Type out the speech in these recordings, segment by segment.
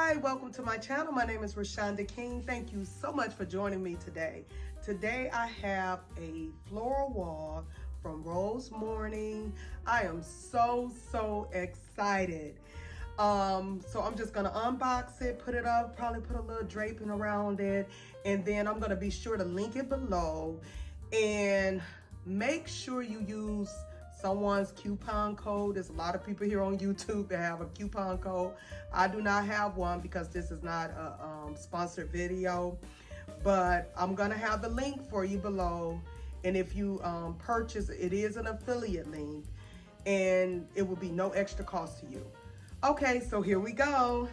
Hi, welcome to my channel. My name is Rashonda King. Thank you so much for joining me today. Today I have a floral wall from Rose Morning. I am so excited. So I'm just gonna unbox it, put it up, probably put a little draping around it, and then I'm gonna be sure to link it below. And make sure you use someone's coupon code. There's a lot of people here on YouTube that have a coupon code. I do not have one because this is not a sponsored video, but I'm gonna have the link for you below. And if you purchase, it is an affiliate link and it will be no extra cost to you. Okay, so here we go.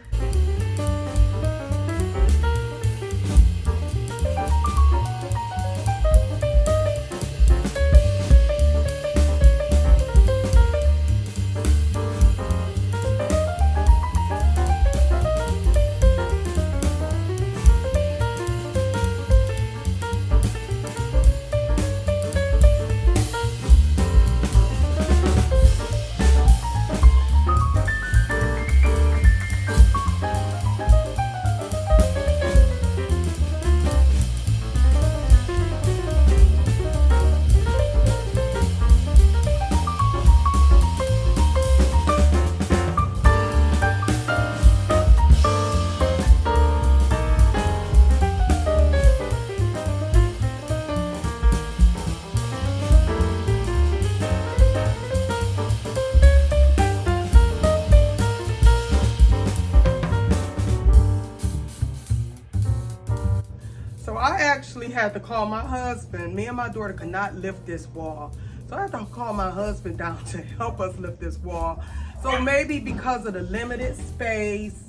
So I actually had to call my husband. Me and my daughter could not lift this wall. So I had to call my husband down to help us lift this wall. So maybe because of the limited space,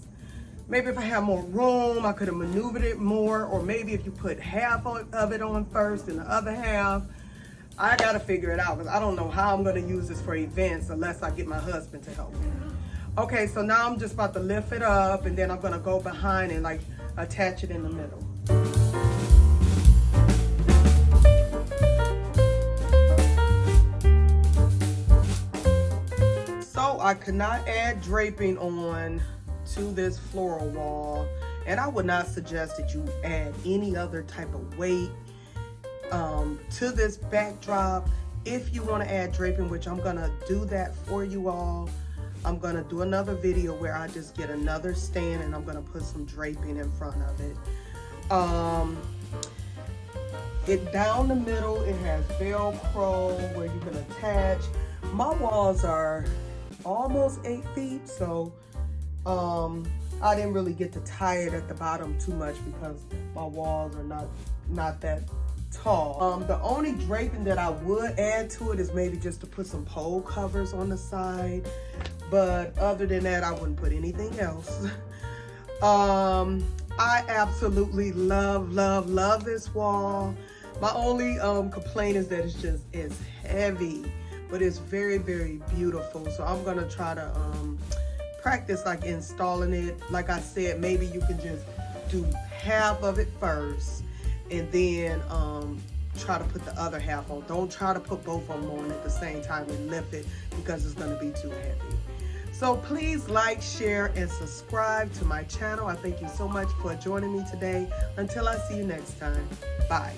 maybe if I had more room, I could have maneuvered it more. Or maybe if you put half of it on first and the other half, I gotta figure it out because I don't know how I'm gonna use this for events unless I get my husband to help me. Okay, so now I'm just about to lift it up and then I'm gonna go behind and like attach it in the middle. So I could not add draping on to this floral wall, and I would not suggest that you add any other type of weight to this backdrop. If you want to add draping, which I'm gonna do that for you all, I'm gonna do another video where I just get another stand and I'm gonna put some draping in front of it. It down the middle, it has Velcro where you can attach. My walls are almost 8 feet, so I didn't really get to tie it at the bottom too much because my walls are not that tall. The only draping that I would add to it is maybe just to put some pole covers on the side, but other than that I wouldn't put anything else. I absolutely love this wall. My only complaint is that it's heavy, but it's very beautiful. So I'm gonna try to practice like installing it. Like I said, maybe you can just do half of it first and then try to put the other half on. Don't try to put both of them on at the same time and lift it because it's gonna be too heavy. So please like, share, and subscribe to my channel. I thank you so much for joining me today. Until I see you next time, bye.